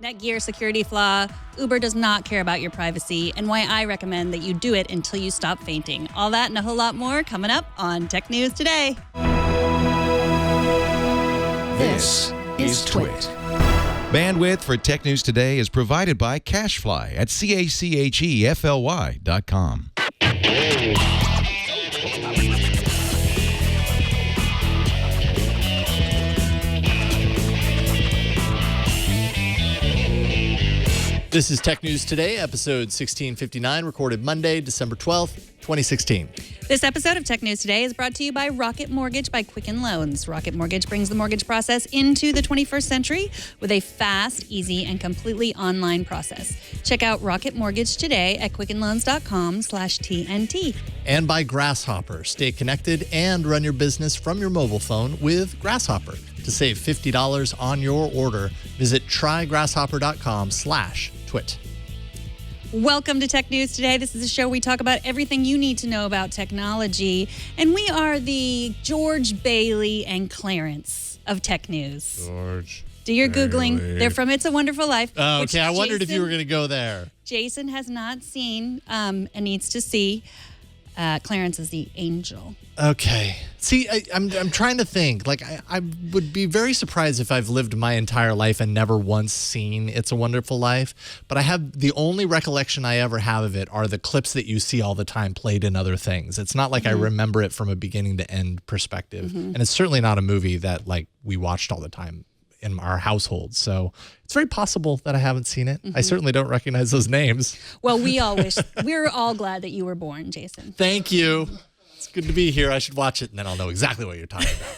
Netgear security flaw, Uber does not care about your privacy, and why I recommend that you do it until you stop fainting. All that and a whole lot more coming up on Tech News Today. This is Twit. Bandwidth for Tech News Today is provided by CacheFly at CACHEFLY.com. This is Tech News Today, episode 1659, recorded Monday, December 12th, 2016. This episode of Tech News Today is brought to you by Rocket Mortgage by Quicken Loans. Rocket Mortgage brings the mortgage process into the 21st century with a fast, easy, and completely online process. Check out Rocket Mortgage today at quickenloans.com/TNT. And by Grasshopper. Stay connected and run your business from your mobile phone with Grasshopper. To save $50 on your order, visit trygrasshopper.com/twit. Welcome to Tech News Today. This is a show where we talk about everything you need to know about technology. And we are the George, Bailey, and Clarence of Tech News. George. Do your Bailey. Googling. They're from It's a Wonderful Life. Oh, okay. I wondered if you were going to go there. Jason has not seen and needs to see. Clarence is the angel. Okay. See, I'm trying to think. Like, I would be very surprised if I've lived my entire life and never once seen It's a Wonderful Life. But I have the only recollection I ever have of it are the clips that you see all the time played in other things. It's not like I remember it from a beginning to end perspective. And it's certainly not a movie that like we watched all the time in our household. So it's very possible that I haven't seen it. I certainly don't recognize those names. Well, we're all glad that you were born, Jason. Thank you. It's good to be here. I should watch it and then I'll know exactly what you're talking about.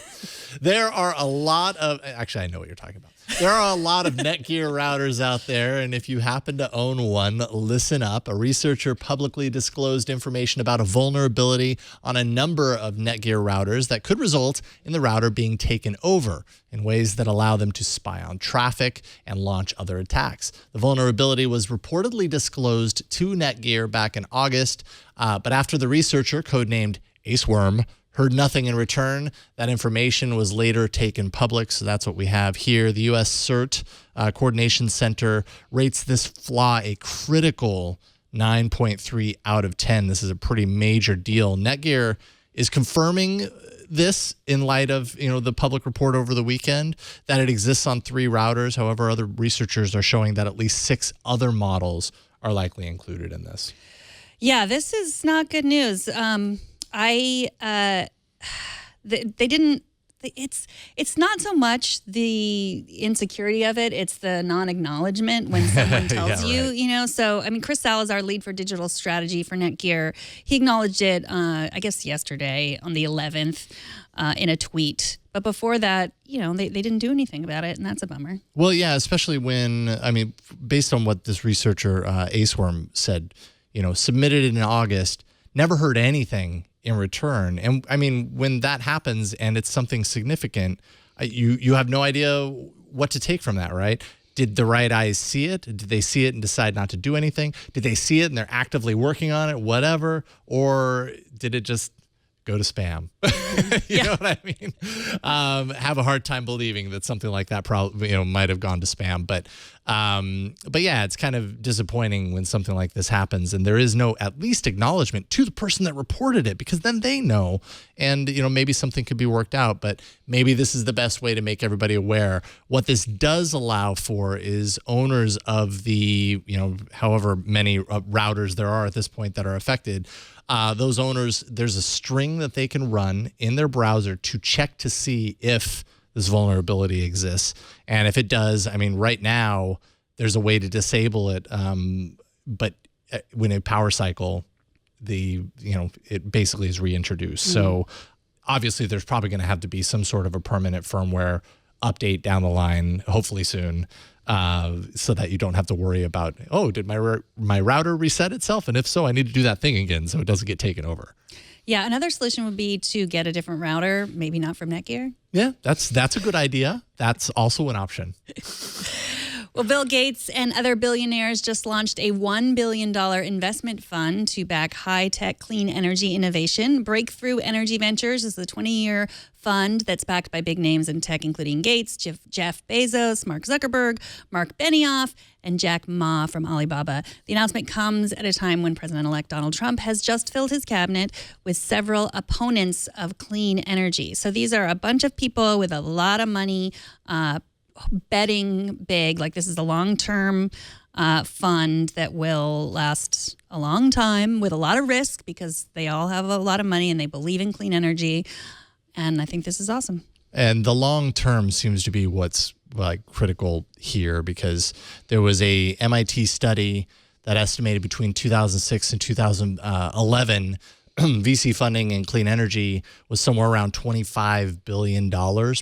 There are a lot of, actually I know what you're talking about. There are a lot of Netgear routers out there, and if you happen to own one, listen up. A researcher publicly disclosed information about a vulnerability on a number of Netgear routers that could result in the router being taken over in ways that allow them to spy on traffic and launch other attacks. The vulnerability was reportedly disclosed to Netgear back in August, but after the researcher, codenamed Aceworm, heard nothing in return, that information was later taken public, so that's what we have here. The U.S. CERT Coordination Center rates this flaw a critical 9.3 out of 10. This is a pretty major deal. Netgear is confirming this in light of the public report over the weekend that it exists on 3 routers. However, other researchers are showing that at least 6 other models are likely included in this. Yeah, this is not good news. They didn't. It's not so much the insecurity of it; it's the non-acknowledgement when someone tells you. So I mean, Chris Salazar, lead for digital strategy for Netgear, he acknowledged it. I guess yesterday on the 11th in a tweet. But before that, they didn't do anything about it, and that's a bummer. Well, yeah, especially when based on what this researcher Aceworm said, submitted it in August, never heard anything in return. And I mean, when that happens and it's something significant, you have no idea what to take from that, right? Did the right eyes see it? Did they see it and decide not to do anything? Did they see it and they're actively working on it, whatever? Or did it just go to spam? You know what I mean? Have a hard time believing that something like that probably might have gone to spam. But yeah, it's kind of disappointing when something like this happens and there is no at least acknowledgement to the person that reported it, because then they know, and maybe something could be worked out. But maybe this is the best way to make everybody aware. What this does allow for is owners of the however many routers there are at this point that are affected. Those owners, there's a string that they can run in their browser to check to see if this vulnerability exists. And if it does, right now there's a way to disable it. But when a power cycle, it basically is reintroduced. So obviously there's probably going to have to be some sort of a permanent firmware update down the line, hopefully soon. So that you don't have to worry about, did my router reset itself? And if so, I need to do that thing again so it doesn't get taken over. Yeah, another solution would be to get a different router, maybe not from Netgear. Yeah, that's a good idea. That's also an option. Well, Bill Gates and other billionaires just launched a $1 billion investment fund to back high-tech clean energy innovation. Breakthrough Energy Ventures is the 20-year fund that's backed by big names in tech, including Gates, Jeff Bezos, Marc Zuckerberg, Marc Benioff, and Jack Ma from Alibaba. The announcement comes at a time when President-elect Donald Trump has just filled his cabinet with several opponents of clean energy. So these are a bunch of people with a lot of money betting big. Like, this is a long-term fund that will last a long time with a lot of risk because they all have a lot of money and they believe in clean energy. And I think this is awesome. And the long term seems to be what's like critical here, because there was a MIT study that estimated between 2006 and 2011 VC funding in clean energy was somewhere around $25 billion.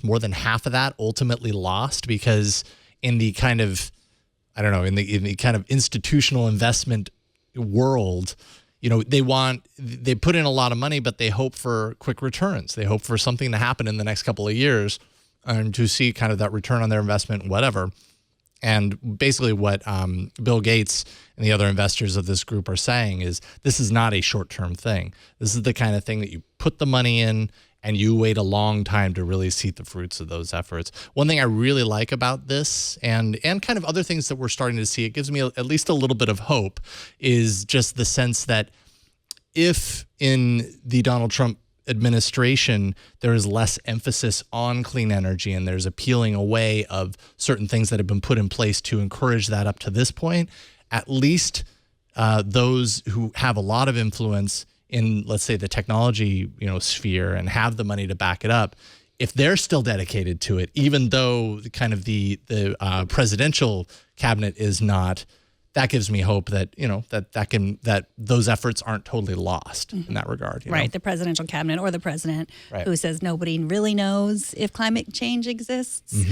More than half of that ultimately lost because in the kind of, I don't know, in the kind of institutional investment world, you know, they put in a lot of money, but they hope for quick returns. They hope for something to happen in the next couple of years and to see kind of that return on their investment, whatever. And basically what Bill Gates and the other investors of this group are saying is this is not a short-term thing. This is the kind of thing that you put the money in and you wait a long time to really see the fruits of those efforts. One thing I really like about this and kind of other things that we're starting to see, it gives me at least a little bit of hope, is just the sense that if in the Donald Trump administration there is less emphasis on clean energy and there's a peeling away of certain things that have been put in place to encourage that up to this point, at least those who have a lot of influence in, let's say, the technology, you know, sphere and have the money to back it up, if they're still dedicated to it, even though kind of the presidential cabinet is not, that gives me hope that, you know, that those efforts aren't totally lost in that regard. Right. The presidential cabinet or the president who says nobody really knows if climate change exists.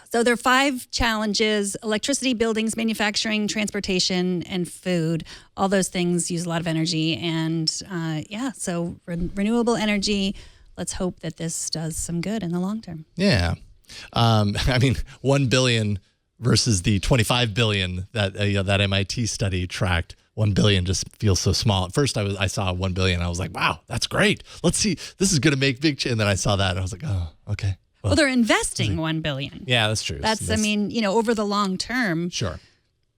So there are 5 challenges: electricity, buildings, manufacturing, transportation, and food. All those things use a lot of energy. And so renewable energy, let's hope that this does some good in the long term. Yeah. I mean, 1 billion versus the 25 billion that that MIT study tracked. 1 billion just feels so small. At first, I saw 1 billion. And I was like, wow, that's great. Let's see. This is going to make big change. And then I saw that and I was like, oh, okay. Well, they're investing 1 billion. Yeah, that's true. That's, I mean, you know, over the long term. Sure.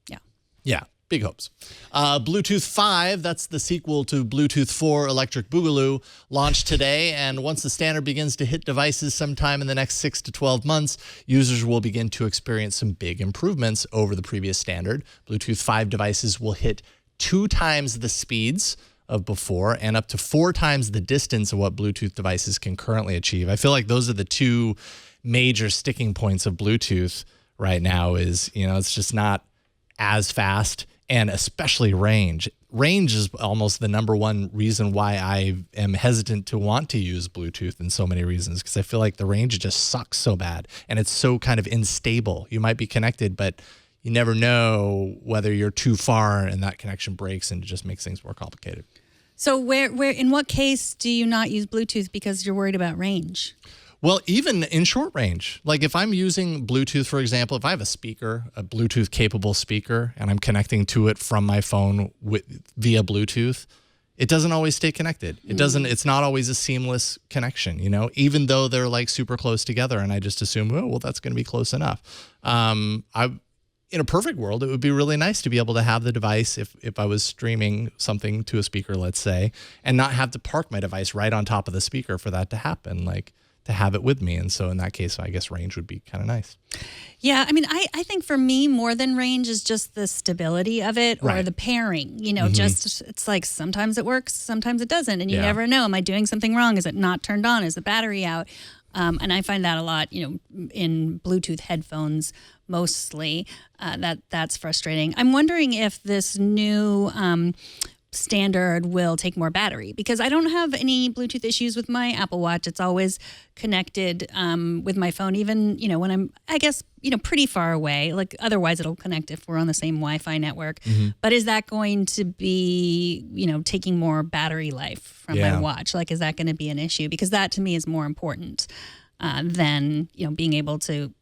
Yeah. Yeah. Big hopes. Bluetooth 5, that's the sequel to Bluetooth 4 Electric Boogaloo, launched today. And once the standard begins to hit devices sometime in the next 6 to 12 months, users will begin to experience some big improvements over the previous standard. Bluetooth 5 devices will hit 2 times the speeds of before and up to 4 times the distance of what Bluetooth devices can currently achieve. I feel like those are the 2 major sticking points of Bluetooth right now is, you know, it's just not as fast. And especially range. Range is almost the number one reason why I am hesitant to want to use Bluetooth in so many reasons, because I feel like the range just sucks so bad and it's so kind of unstable. You might be connected, but you never know whether you're too far and that connection breaks, and it just makes things more complicated. So where in what case do you not use Bluetooth because you're worried about range? Well, even in short range, like if I'm using Bluetooth, for example, if I have a speaker, a Bluetooth capable speaker, and I'm connecting to it from my phone via Bluetooth, it doesn't always stay connected. It's not always a seamless connection, you know, even though they're like super close together. And I just assume, oh, well, that's going to be close enough. In a perfect world, it would be really nice to be able to have the device if I was streaming something to a speaker, let's say, and not have to park my device right on top of the speaker for that to happen. Like, to have it with me. And so in that case, I guess range would be kind of nice. Yeah. I mean, I think for me, more than range is just the stability of it or the pairing, you know, just it's like sometimes it works, sometimes it doesn't. And you never know. Am I doing something wrong? Is it not turned on? Is the battery out? And I find that a lot, you know, in Bluetooth headphones mostly. That's frustrating. I'm wondering if this new standard will take more battery, because I don't have any Bluetooth issues with my Apple Watch. It's always connected with my phone, even, you know, when I'm, I guess, you know, pretty far away. Like otherwise it'll connect if we're on the same Wi-Fi network. But is that going to be, you know, taking more battery life from my watch? Like, is that going to be an issue? Because that to me is more important than, you know, being able to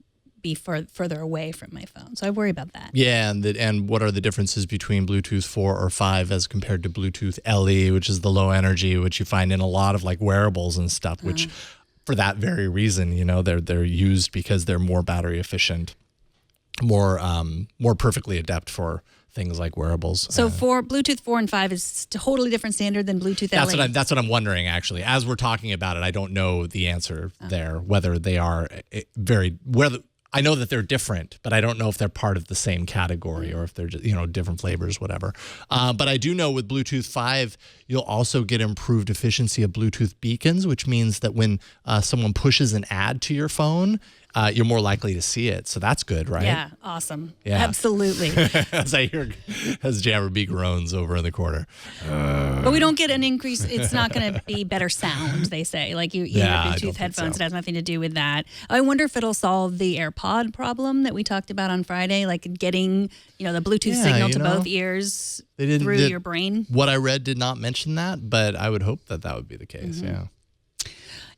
be further away from my phone. So I worry about that. Yeah, and what are the differences between Bluetooth 4 or 5 as compared to Bluetooth LE, which is the low energy, which you find in a lot of like wearables and stuff, which for that very reason, they're used because they're more battery efficient, more perfectly adept for things like wearables. So for Bluetooth 4 and 5 is a totally different standard than Bluetooth LE. That's what I'm wondering, actually. As we're talking about it, I don't know the answer there, whether they are I know that they're different, but I don't know if they're part of the same category or if they're just, different flavors, whatever. But I do know with Bluetooth 5, you'll also get improved efficiency of Bluetooth beacons, which means that when someone pushes an ad to your phone, you're more likely to see it. So that's good, right? Yeah, awesome. Yeah. Absolutely. as Jammer B groans over in the corner. But we don't get an increase. It's not going to be better sound, they say. Like you have Bluetooth headphones. It has nothing to do with that. I wonder if it'll solve the AirPod problem that we talked about on Friday, like getting, the Bluetooth signal to both ears through your brain. What I read did not mention that, but I would hope that would be the case, yeah.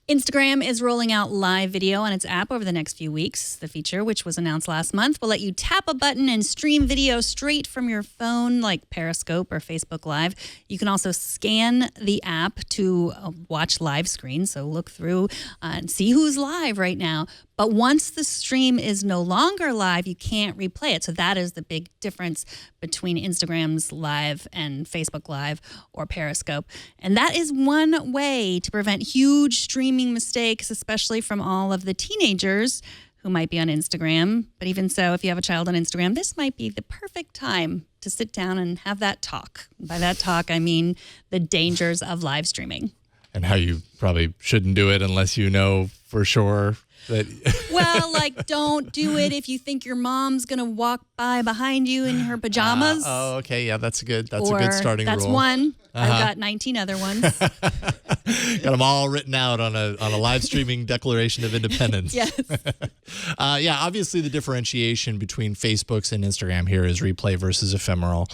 Instagram is rolling out live video on its app over the next few weeks. The feature, which was announced last month, will let you tap a button and stream video straight from your phone, like Periscope or Facebook Live. You can also scan the app to watch live screens, so look through and see who's live right now. But once the stream is no longer live, you can't replay it. So that is the big difference between Instagram's Live and Facebook Live or Periscope. And that is one way to prevent huge streaming mistakes, especially from all of the teenagers who might be on Instagram. But even so, if you have a child on Instagram, this might be the perfect time to sit down and have that talk. By that talk, I mean the dangers of live streaming. And how you probably shouldn't do it unless you know for sure. Well, like, don't do it if you think your mom's going to walk by behind you in her pajamas. Okay. Yeah, that's a good starting rule. That's one. I've got 19 other ones. Got them all written out on a live streaming Declaration of Independence. Yes. Obviously the differentiation between Facebook's and Instagram here is replay versus ephemeral,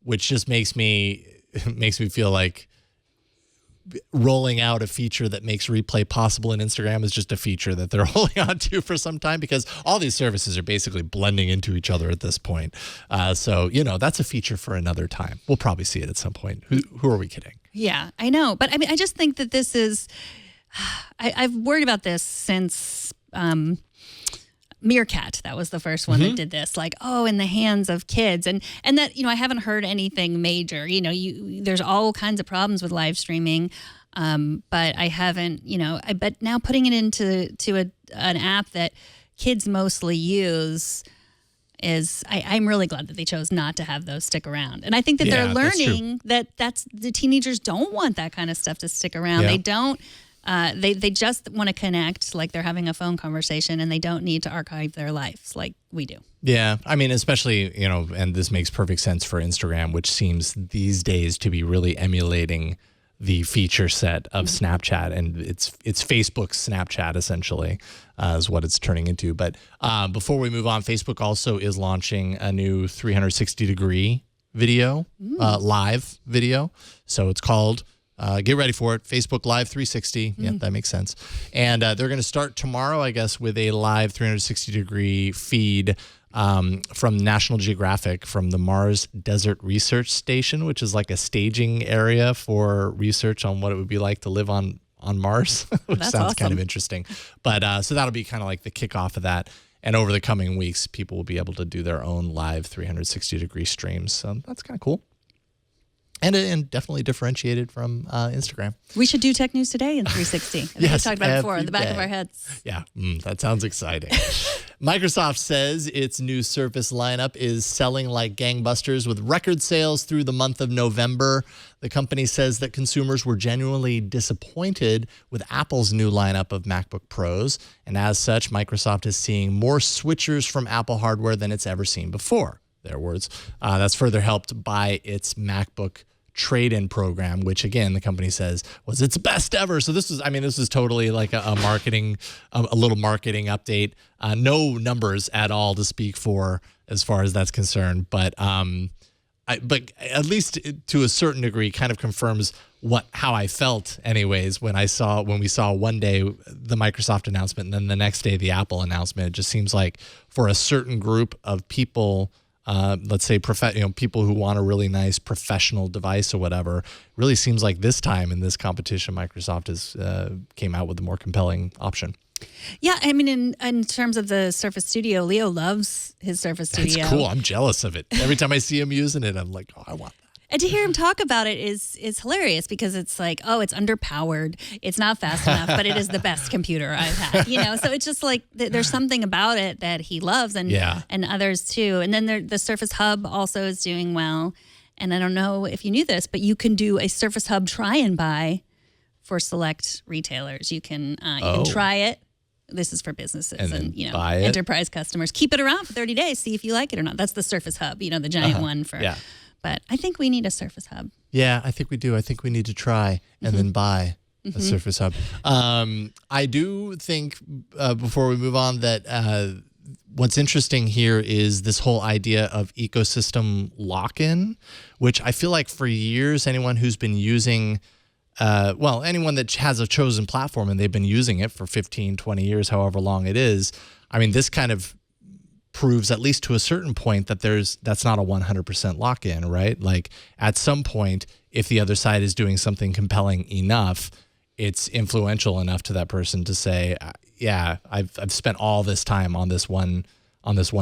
which just makes me feel like rolling out a feature that makes replay possible in Instagram is just a feature that they're holding on to for some time, because all these services are basically blending into each other at this point. So that's a feature for another time. We'll probably see it at some point. Who are we kidding? Yeah, I know. But I mean, I just think that this is, I've worried about this since Meerkat. That was the first one that did this, like, in the hands of kids. And that, I haven't heard anything major. There's all kinds of problems with live streaming. But I haven't, but now putting it into an app that kids mostly use is, I'm really glad that they chose not to have those stick around. And I think that they're learning that's the teenagers don't want that kind of stuff to stick around. Yeah. They don't. They just want to connect like they're having a phone conversation, and they don't need to archive their lives like we do. Yeah. I mean, especially, and this makes perfect sense for Instagram, which seems these days to be really emulating the feature set of Snapchat, and it's Facebook's Snapchat essentially is what it's turning into. But before we move on, Facebook also is launching a new 360-degree video, live video. So it's called... get ready for it. Facebook Live 360. Yeah, that makes sense. And they're going to start tomorrow, I guess, with a live 360-degree feed from National Geographic from the Mars Desert Research Station, which is like a staging area for research on what it would be like to live on Mars, which sounds awesome. kind of interesting. But so that'll be kind of like the kickoff of that. And over the coming weeks, people will be able to do their own live 360-degree streams. So that's kind of cool. And definitely differentiated from Instagram. We should do Tech News Today in 360. I think we talked about it before, in the back of our heads. Yeah, that sounds exciting. Microsoft says its new Surface lineup is selling like gangbusters with record sales through the month of November. The company says that consumers were genuinely disappointed with Apple's new lineup of MacBook Pros. And as such, Microsoft is seeing more switchers from Apple hardware than it's ever seen before. Their words. That's further helped by its MacBook trade-in program, which again, the company says was its best ever. So this is totally like a little marketing update. No numbers at all to speak for as far as that's concerned. But but at least to a certain degree, kind of confirms how I felt, anyways, when we saw one day the Microsoft announcement and then the next day the Apple announcement. It just seems like for a certain group of people, let's say people who want a really nice professional device or whatever, really seems like this time in this competition, Microsoft has came out with a more compelling option. Yeah, I mean, in terms of the Surface Studio, Leo loves his Surface Studio. It's cool. I'm jealous of it. Every time I see him using it, I'm like, oh, I want that. And to hear him talk about it is hilarious because it's like, oh, it's underpowered. It's not fast enough, but it is the best computer I've had. So it's just like there's something about it that he loves and others too. And then the Surface Hub also is doing well. And I don't know if you knew this, but you can do a Surface Hub try and buy for select retailers. You can try it. This is for businesses and enterprise customers. Keep it around for 30 days. See if you like it or not. That's the Surface Hub, the giant one for. Yeah. But I think we need a Surface Hub. Yeah, I think we do. I think we need to try and then buy a Surface Hub. I do think before we move on that what's interesting here is this whole idea of ecosystem lock-in, which I feel like for years, anyone who's been using anyone that has a chosen platform and they've been using it for 15, 20 years, however long it is, I mean, this kind of proves, at least to a certain point, that that's not a 100% lock-in, right? Like at some point, if the other side is doing something compelling enough, it's influential enough to that person to say, yeah, I've spent all this time on this one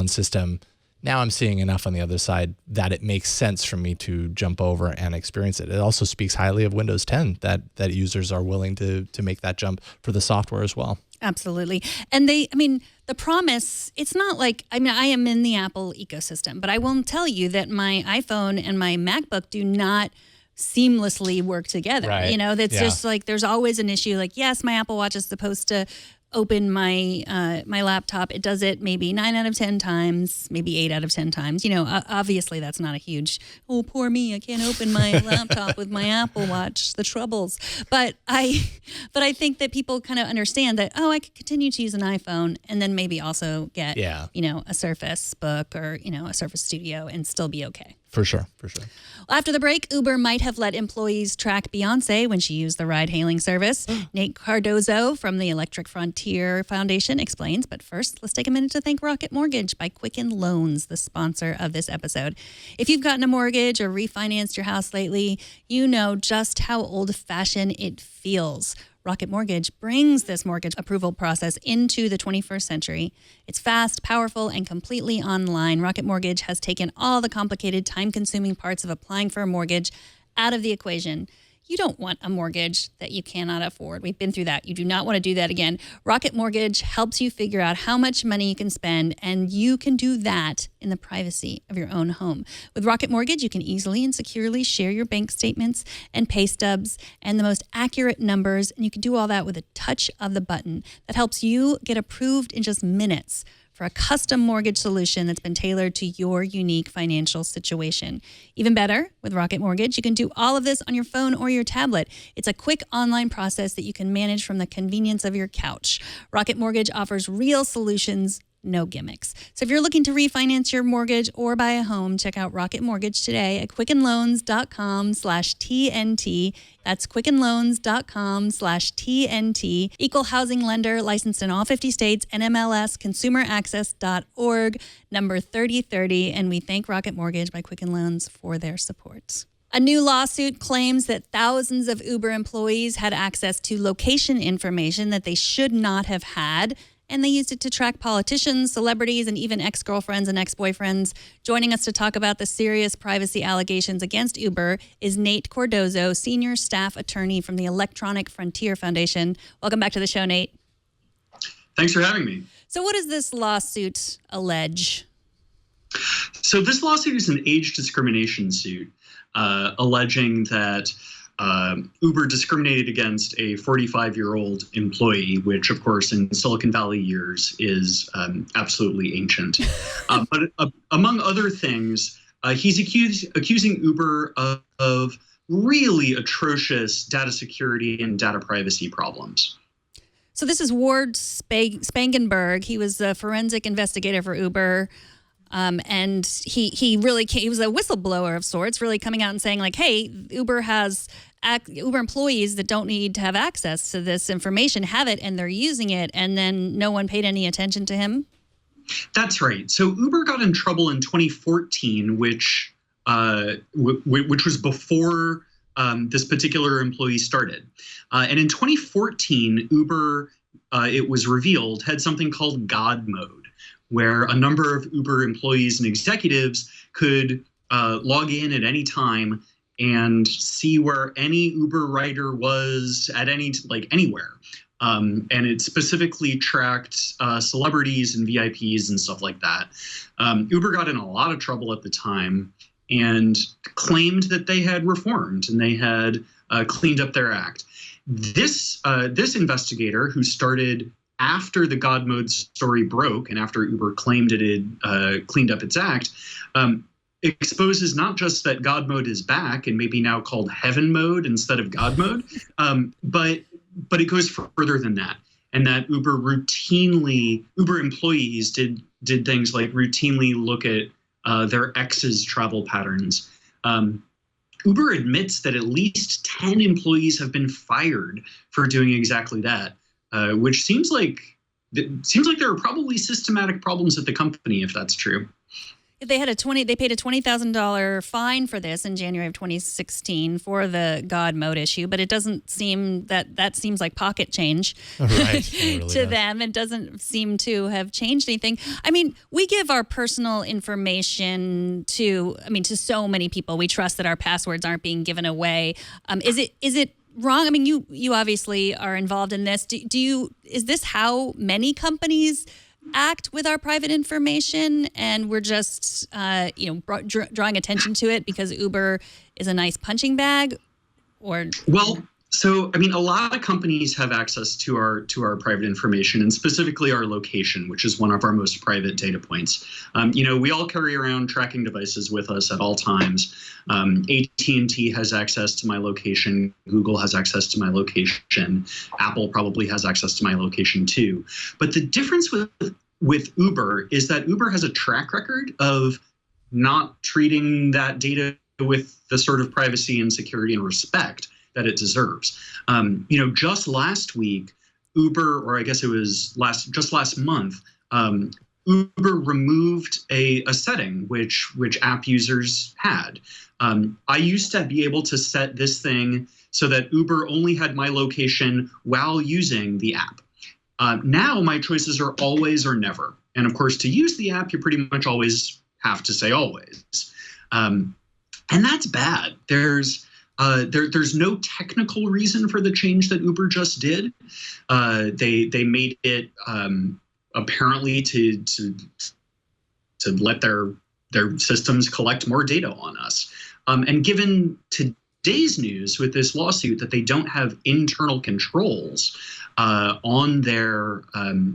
system. Now I'm seeing enough on the other side that it makes sense for me to jump over and experience it. It also speaks highly of Windows 10 that users are willing to make that jump for the software as well. Absolutely. And the promise, it's not like, I am in the Apple ecosystem, but I will tell you that my iPhone and my MacBook do not seamlessly work together. Right. That's just like, there's always an issue. Like, yes, my Apple Watch is supposed to open my laptop. It does it maybe 9 out of 10 times, maybe 8 out of 10 times. Obviously that's not a huge, oh, poor me, I can't open my laptop with my Apple Watch, the troubles. But I think that people kind of understand that, oh, I could continue to use an iPhone and then maybe also get, a Surface Book or, a Surface Studio and still be okay. For sure. After the break, Uber might have let employees track Beyonce when she used the ride-hailing service. Nate Cardozo from the Electric Frontier Foundation explains. But first, let's take a minute to thank Rocket Mortgage by Quicken Loans, the sponsor of this episode. If you've gotten a mortgage or refinanced your house lately, you know just how old-fashioned it feels. Rocket Mortgage brings this mortgage approval process into the 21st century. It's fast, powerful, and completely online. Rocket Mortgage has taken all the complicated, time-consuming parts of applying for a mortgage out of the equation. You don't want a mortgage that you cannot afford. We've been through that. You do not want to do that again. Rocket Mortgage helps you figure out how much money you can spend, and you can do that in the privacy of your own home. With Rocket Mortgage, you can easily and securely share your bank statements and pay stubs and the most accurate numbers, and you can do all that with a touch of the button. That helps you get approved in just minutes for a custom mortgage solution that's been tailored to your unique financial situation. Even better, with Rocket Mortgage, you can do all of this on your phone or your tablet. It's a quick online process that you can manage from the convenience of your couch. Rocket Mortgage offers real solutions, no gimmicks. So if you're looking to refinance your mortgage or buy a home, check out Rocket Mortgage today at quickenloans.com/TNT. That's quickenloans.com/TNT. Equal housing lender, licensed in all 50 states, NMLS, consumeraccess.org, number 3030. And we thank Rocket Mortgage by Quicken Loans for their support. A new lawsuit claims that thousands of Uber employees had access to location information that they should not have had, and they used it to track politicians, celebrities, and even ex-girlfriends and ex-boyfriends. Joining us to talk about the serious privacy allegations against Uber is Nate Cardozo, senior staff attorney from the Electronic Frontier Foundation. Welcome back to the show, Nate. Thanks for having me. So what does this lawsuit allege? So this lawsuit is an age discrimination suit alleging that Uber discriminated against a 45-year-old employee, which, of course, in Silicon Valley years is absolutely ancient. But among other things, he's accusing Uber of really atrocious data security and data privacy problems. So this is Ward Spangenberg. He was a forensic investigator for Uber. And he was a whistleblower of sorts, really coming out and saying like, hey, Uber employees that don't need to have access to this information have it, and they're using it, and then no one paid any attention to him. That's right. So Uber got in trouble in 2014, which was before this particular employee started. And in 2014, Uber, it was revealed, had something called God mode, where a number of Uber employees and executives could log in at any time and see where any Uber rider was at anywhere. And it specifically tracked celebrities and VIPs and stuff like that. Uber got in a lot of trouble at the time and claimed that they had reformed and they had cleaned up their act. This investigator, who started after the God mode story broke and after Uber claimed it had cleaned up its act, exposes not just that God mode is back and maybe now called heaven mode instead of God mode, but it goes further than that. And that Uber employees did things like routinely look at their ex's travel patterns. Uber admits that at least 10 employees have been fired for doing exactly that, which seems like there are probably systematic problems at the company if that's true. They paid a $20,000 fine for this in January of 2016 for the God mode issue, but it doesn't seem that seems like pocket change to them. It doesn't seem to have changed anything. I mean, we give our personal information to so many people. We trust that our passwords aren't being given away. Is it wrong? I mean, you obviously are involved in this. Is this how many companies act with our private information, and we're just drawing attention to it because Uber is a nice punching bag? Or so I mean, a lot of companies have access to our private information, and specifically our location, which is one of our most private data points. We all carry around tracking devices with us at all times. AT&T has access to my location. Google has access to my location. Apple probably has access to my location too. But the difference with Uber is that Uber has a track record of not treating that data with the sort of privacy and security and respect that it deserves. Just last week, Uber, or I guess it was last month, Uber removed a setting which app users had. I used to be able to set this thing so that Uber only had my location while using the app. Now my choices are always or never. And of course, to use the app, you pretty much always have to say always. And that's bad. There's no technical reason for the change that Uber just did. They made it apparently to let their systems collect more data on us. And given today's news with this lawsuit that they don't have internal controls on their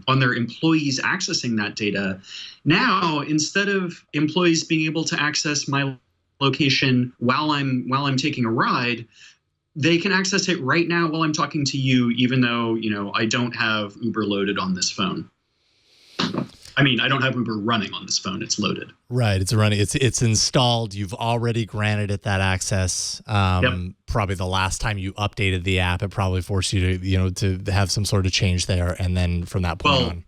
employees accessing that data, now instead of employees being able to access my location while I'm taking a ride, they can access it right now while I'm talking to you, even though I don't have Uber loaded on this phone. I mean, I don't have Uber running on this phone. It's loaded. Right. It's running. It's installed. You've already granted it that access. Yep. Probably the last time you updated the app, it probably forced you to have some sort of change there. And then from that point on.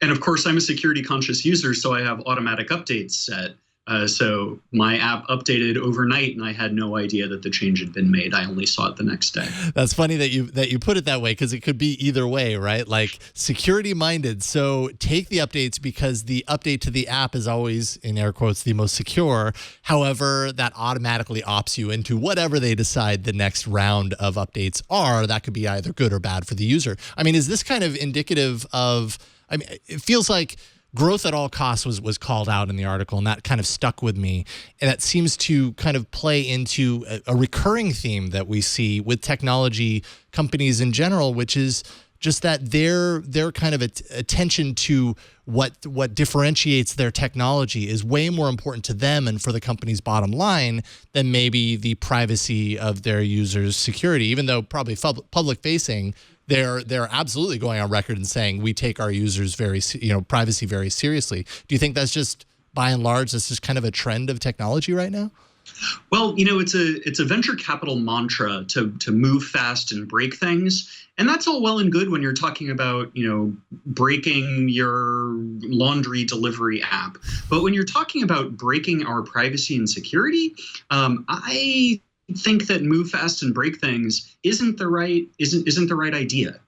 And of course, I'm a security conscious user, so I have automatic updates set. So my app updated overnight, and I had no idea that the change had been made. I only saw it the next day. That's funny that you put it that way, because it could be either way, right? Like security minded. So take the updates because the update to the app is always, in air quotes, the most secure. However, that automatically opts you into whatever they decide the next round of updates are. That could be either good or bad for the user. I mean, is this kind of indicative of? I mean, it feels like growth at all costs was called out in the article, and that kind of stuck with me. And that seems to kind of play into a recurring theme that we see with technology companies in general, which is just that their kind of attention to what differentiates their technology is way more important to them and for the company's bottom line than maybe the privacy of their users' security, even though probably public facing. They're absolutely going on record and saying we take our users' privacy very seriously. Do you think that's just by and large, this is kind of a trend of technology right now? Well, it's a venture capital mantra to move fast and break things. And that's all well and good when you're talking about, breaking your laundry delivery app. But when you're talking about breaking our privacy and security, I think that move fast and break things isn't the right idea.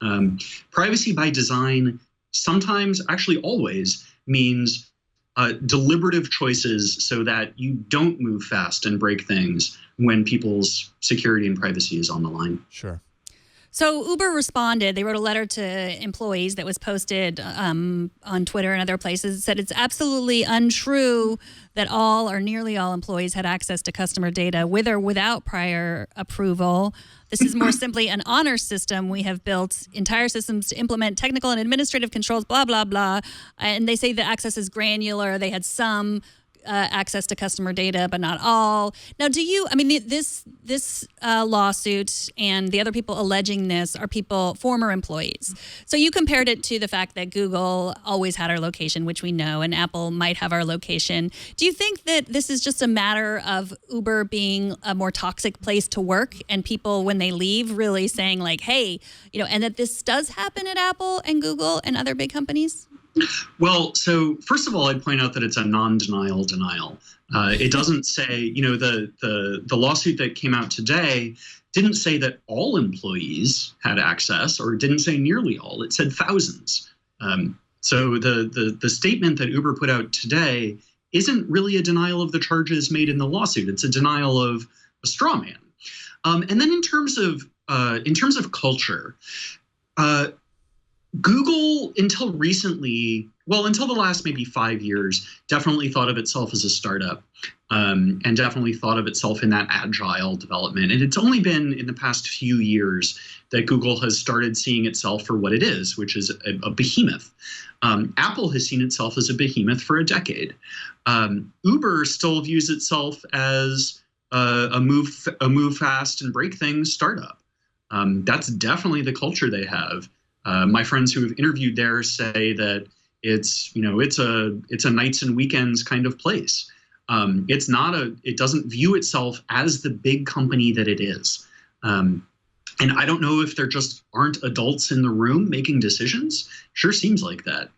Privacy by design sometimes, actually always, means deliberative choices so that you don't move fast and break things when people's security and privacy is on the line. Sure. So Uber responded. They wrote a letter to employees that was posted on Twitter and other places. It said it's absolutely untrue that all or nearly all employees had access to customer data with or without prior approval. This is more simply an honor system. We have built entire systems to implement technical and administrative controls, blah, blah, blah. And they say the access is granular. They had some access to customer data, but not all. Now, this lawsuit and the other people alleging this are former employees. So you compared it to the fact that Google always had our location, which we know, and Apple might have our location. Do you think that this is just a matter of Uber being a more toxic place to work and people, when they leave, really saying like, hey, and that this does happen at Apple and Google and other big companies? Well, so first of all, I'd point out that it's a non-denial denial. It doesn't say, the lawsuit that came out today didn't say that all employees had access, or didn't say nearly all. It said thousands. So the statement that Uber put out today isn't really a denial of the charges made in the lawsuit. It's a denial of a straw man. And then in terms of culture, Google, until recently, until the last maybe 5 years, definitely thought of itself as a startup, and definitely thought of itself in that agile development. And it's only been in the past few years that Google has started seeing itself for what it is, which is a behemoth. Apple has seen itself as a behemoth for a decade. Uber still views itself as a move fast and break things startup. That's definitely the culture they have. My friends who have interviewed there say that it's a nights and weekends kind of place. It doesn't view itself as the big company that it is. And I don't know if there just aren't adults in the room making decisions. Sure seems like that.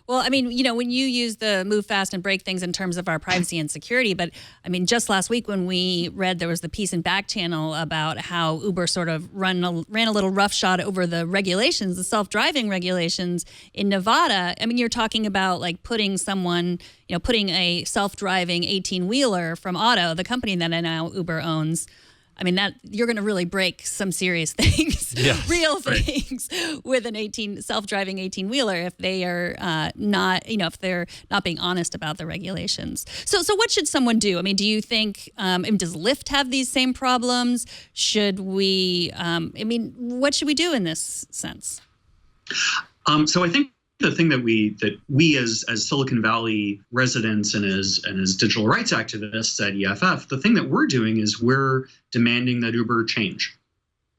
Well, when you use the move fast and break things in terms of our privacy and security, but just last week when we read, there was the piece in Back Channel about how Uber sort of ran a little roughshod over the regulations, the self-driving regulations in Nevada. You're talking about like putting a self-driving 18-wheeler from Otto, the company that now Uber owns. That you're going to really break some serious things, yes, real things, with an self-driving 18-wheeler if they are if they're not being honest about the regulations. So what should someone do? Do you think does Lyft have these same problems? Should we? What should we do in this sense? So I think the thing that we as Silicon Valley residents and as digital rights activists at EFF, the thing that we're doing is we're demanding that Uber change,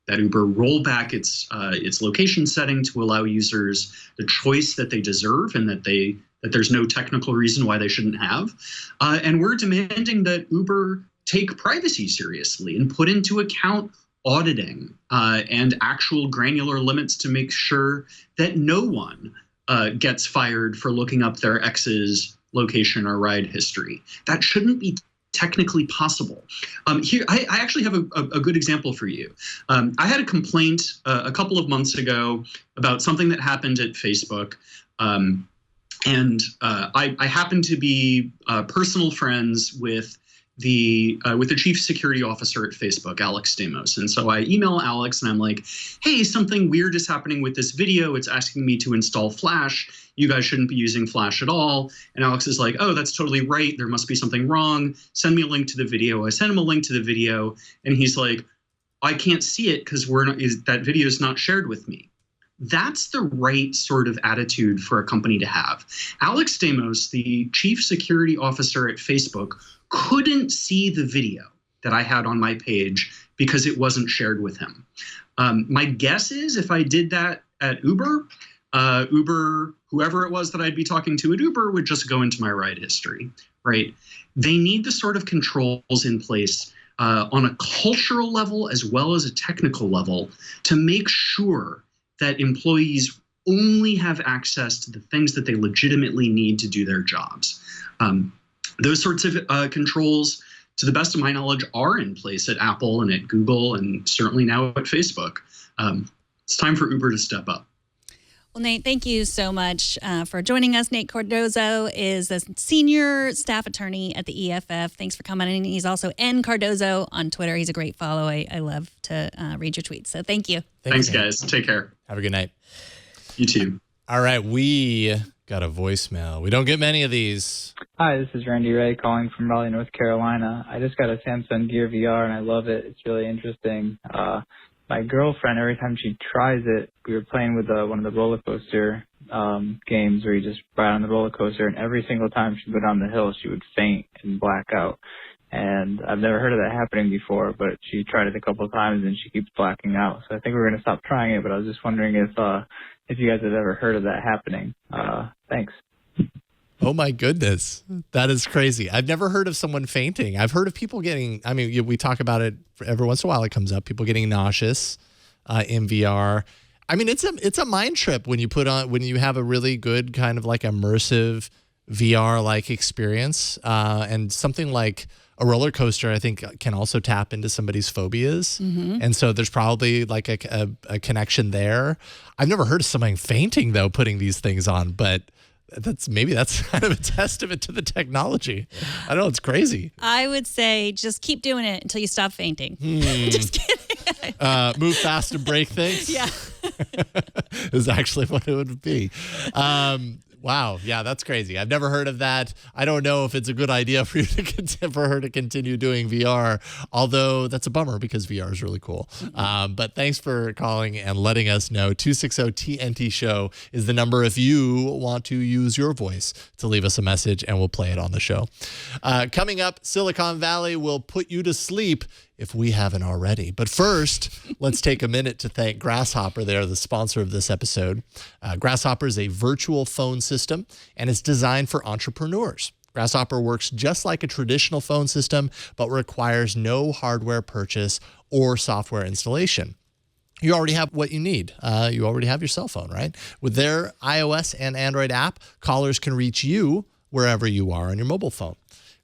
that Uber roll back its location setting to allow users the choice that they deserve and that there's no technical reason why they shouldn't have. And we're demanding that Uber take privacy seriously and put into account auditing and actual granular limits to make sure that no one gets fired for looking up their ex's location or ride history. That shouldn't be technically possible. Here, I actually have a good example for you. I had a complaint a couple of months ago about something that happened at Facebook. And I happen to be personal friends with the chief security officer at Facebook, Alex Stamos. And so I email Alex and I'm like, hey, something weird is happening with this video. It's asking me to install Flash. You guys shouldn't be using Flash at all. And Alex is like, oh, that's totally right. There must be something wrong. Send me a link to the video. I send him a link to the video. And he's like, I can't see it because that video is not shared with me. That's the right sort of attitude for a company to have. Alex Stamos, the chief security officer at Facebook, couldn't see the video that I had on my page because it wasn't shared with him. My guess is if I did that at Uber, Uber, whoever it was that I'd be talking to at Uber, would just go into my ride history, right? They need the sort of controls in place on a cultural level as well as a technical level to make sure that employees only have access to the things that they legitimately need to do their jobs. Those sorts of controls, to the best of my knowledge, are in place at Apple and at Google and certainly now at Facebook. It's time for Uber to step up. Well, Nate, thank you so much for joining us. Nate Cardozo is a senior staff attorney at the EFF. Thanks for coming in. He's also N Cardozo on Twitter. He's a great follow. I love to read your tweets. So thank you. Thanks, guys. Take care. Have a good night. You too. All right, we got a voicemail. We don't get many of these. Hi, this is Randy Ray calling from Raleigh, North Carolina. I just got a Samsung Gear VR and I love it. It's really interesting. My girlfriend, every time she tries it, we were playing with one of the roller coaster games where you just ride on the roller coaster, and every single time she'd go down the hill, she would faint and black out. And I've never heard of that happening before, but she tried it a couple of times and she keeps blacking out. So I think we're going to stop trying it, but I was just wondering if you guys have ever heard of that happening. Thanks. Oh my goodness. That is crazy. I've never heard of someone fainting. I've heard of people getting, I mean, we talk about it every once in a while. It comes up, people getting nauseous in VR. I mean, it's a mind trip when you have a really good kind of like immersive VR like experience, and something like a roller coaster, I think, can also tap into somebody's phobias. Mm-hmm. And so there's probably like a connection there. I've never heard of someone fainting though, putting these things on, but that's kind of a testament to the technology. I don't know. It's crazy. I would say just keep doing it until you stop fainting. Just kidding. Move fast and break things. Yeah. Is actually what it would be. Wow. Yeah, that's crazy. I've never heard of that. I don't know if it's a good idea for her to continue doing VR, although that's a bummer because VR is really cool. But thanks for calling and letting us know. 260-TNT show is the number if you want to use your voice to leave us a message, and we'll play it on the show. Coming up, Silicon Valley will put you to sleep if we haven't already. But first, let's take a minute to thank Grasshopper. They are the sponsor of this episode. Grasshopper is a virtual phone system, and it's designed for entrepreneurs. Grasshopper works just like a traditional phone system, but requires no hardware purchase or software installation. You already have what you need. You already have your cell phone, right? With their iOS and Android app, callers can reach you wherever you are on your mobile phone.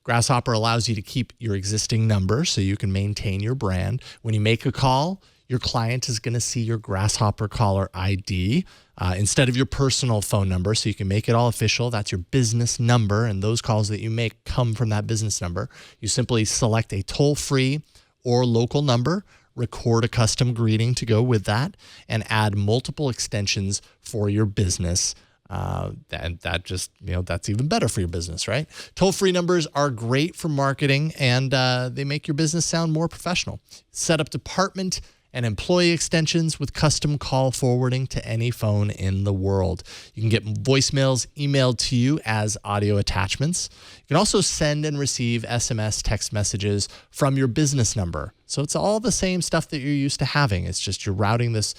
Grasshopper allows you to keep your existing number so you can maintain your brand. When you make a call, your client is going to see your Grasshopper caller ID instead of your personal phone number, so you can make it all official. That's your business number, and those calls that you make come from that business number. You simply select a toll-free or local number, record a custom greeting to go with that, and add multiple extensions for your business. And that just, that's even better for your business, right? Toll-free numbers are great for marketing, and they make your business sound more professional. Set up department and employee extensions with custom call forwarding to any phone in the world. You can get voicemails emailed to you as audio attachments. You can also send and receive SMS text messages from your business number. So it's all the same stuff that you're used to having. It's just you're routing this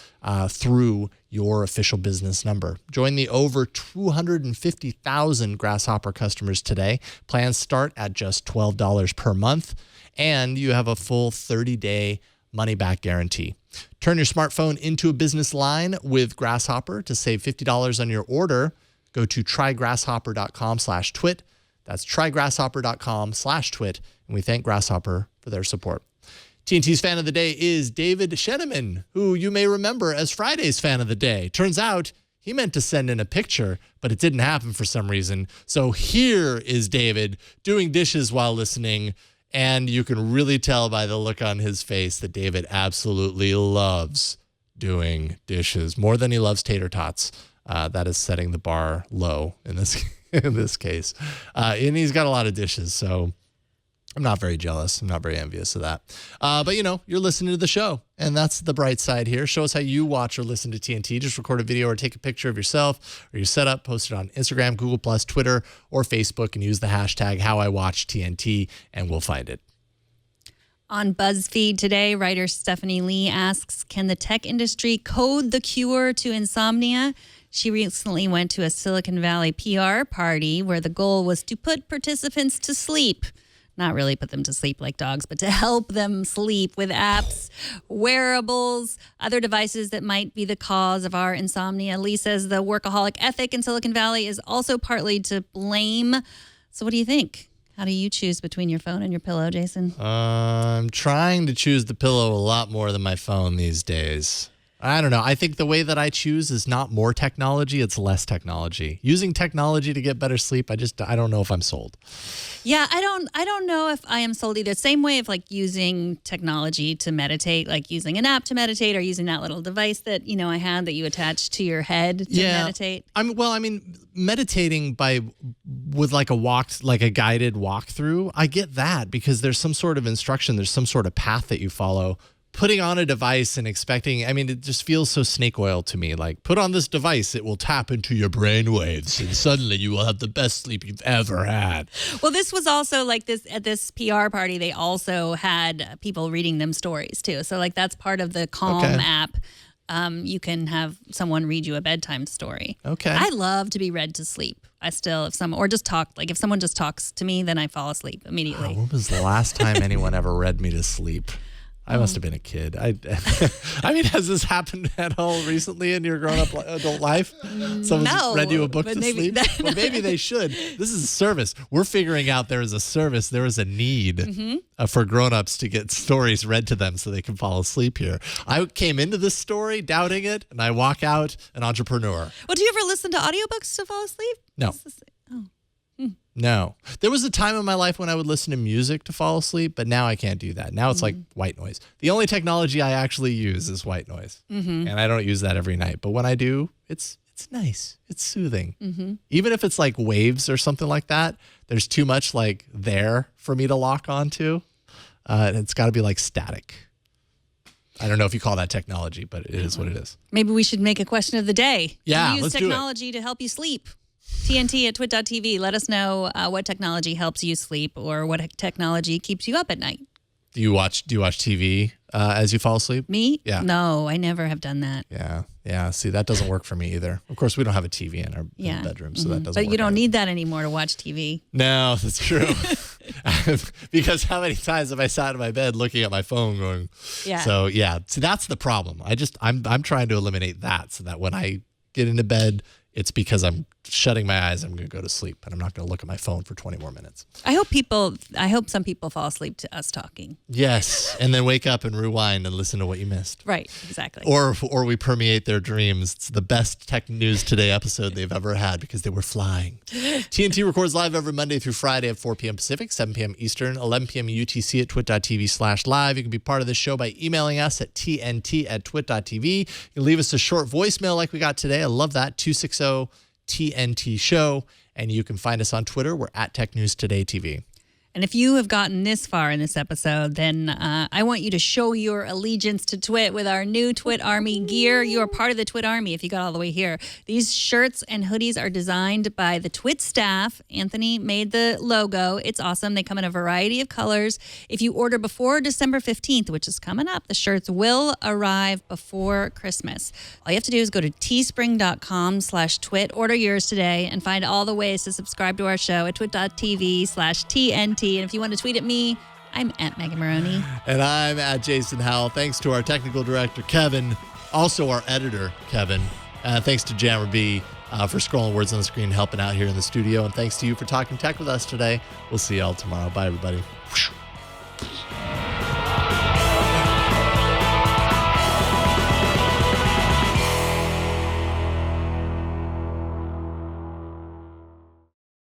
through your official business number. Join the over 250,000 Grasshopper customers today. Plans start at just $12 per month, and you have a full 30-day money-back guarantee. Turn your smartphone into a business line with Grasshopper. To save $50 on your order, go to trygrasshopper.com/twit. That's trygrasshopper.com/twit. And we thank Grasshopper for their support. TNT's fan of the day is David Sheneman, who you may remember as Friday's fan of the day. Turns out he meant to send in a picture, but it didn't happen for some reason. So here is David doing dishes while listening. And you can really tell by the look on his face that David absolutely loves doing dishes more than he loves tater tots. That is setting the bar low in this case. And he's got a lot of dishes, so I'm not very jealous. I'm not very envious of that. But, you're listening to the show, and that's the bright side here. Show us how you watch or listen to TNT. Just record a video or take a picture of yourself or your setup, post it on Instagram, Google+, Twitter, or Facebook, and use the hashtag HowIWatchTNT, and we'll find it. On BuzzFeed today, writer Stephanie Lee asks, can the tech industry code the cure to insomnia? She recently went to a Silicon Valley PR party where the goal was to put participants to sleep. Not really put them to sleep like dogs, but to help them sleep with apps, wearables, other devices that might be the cause of our insomnia. Lee says the workaholic ethic in Silicon Valley is also partly to blame. So what do you think? How do you choose between your phone and your pillow, Jason? I'm trying to choose the pillow a lot more than my phone these days. I don't know. I think the way that I choose is not more technology, it's less technology. Using technology to get better sleep, I don't know if I'm sold. Yeah, I don't know if I am sold either. Same way of like using technology to meditate, like using an app to meditate or using that little device that, I had that you attach to your head to meditate. Meditating with like a guided walkthrough, I get that because there's some sort of instruction, there's some sort of path that you follow. Putting on a device and expecting, it just feels so snake oil to me. Like, put on this device, it will tap into your brain waves, and suddenly you will have the best sleep you've ever had. Well, this was also like this at this PR party. They also had people reading them stories too. So like that's part of the Calm app. You can have someone read you a bedtime story. Okay. I love to be read to sleep. If someone just talks to me, then I fall asleep immediately. When was the last time anyone ever read me to sleep? I must have been a kid. Has this happened at all recently in your grown-up adult life? Someone's read you a book to sleep? Well, maybe they should. This is a service. We're figuring out there is a service. There is a need for grown-ups to get stories read to them so they can fall asleep here. I came into this story doubting it, and I walk out an entrepreneur. Well, do you ever listen to audiobooks to fall asleep? No. No. There was a time in my life when I would listen to music to fall asleep, but now I can't do that. Now it's like white noise. The only technology I actually use is white noise. And I don't use that every night. But when I do, it's nice. It's soothing. Even if it's like waves or something like that, there's too much like there for me to lock onto. It's got to be like static. I don't know if you call that technology, but it is what it is. Maybe we should make a question of the day. Yeah, let's do it. Use technology to help you sleep. TNT at twit.tv. Let us know what technology helps you sleep or what technology keeps you up at night. Do you watch TV as you fall asleep? Me? Yeah. No, I never have done that. Yeah. See, that doesn't work for me either. Of course, we don't have a TV in our bedroom, so that doesn't work. But you don't need that anymore to watch TV. No, that's true. Because how many times have I sat in my bed looking at my phone going, So, See, that's the problem. I'm trying to eliminate that so that when I get into bed, it's because I'm shutting my eyes. I'm going to go to sleep, and I'm not going to look at my phone for 20 more minutes. I hope some people fall asleep to us talking. Yes, and then wake up and rewind and listen to what you missed. Right, exactly. Or we permeate their dreams. It's the best Tech News Today episode they've ever had because they were flying. TNT records live every Monday through Friday at 4 p.m. Pacific, 7 p.m. Eastern, 11 p.m. UTC at twit.tv/live. You can be part of this show by emailing us at tnt@twit.tv. You can leave us a short voicemail like we got today. I love that. 260-TNT show. And you can find us on Twitter. We're at Tech News Today TV. And if you have gotten this far in this episode, then I want you to show your allegiance to Twit with our new Twit Army gear. You are part of the Twit Army if you got all the way here. These shirts and hoodies are designed by the Twit staff. Anthony made the logo. It's awesome. They come in a variety of colors. If you order before December 15th, which is coming up, the shirts will arrive before Christmas. All you have to do is go to teespring.com/twit, order yours today, and find all the ways to subscribe to our show at twit.tv/TNT. And if you want to tweet at me, I'm at Megan Maroney. And I'm at Jason Howell. Thanks to our technical director, Kevin. Also our editor, Kevin. Thanks to Jammer B for scrolling words on the screen, helping out here in the studio. And thanks to you for talking tech with us today. We'll see y'all tomorrow. Bye, everybody.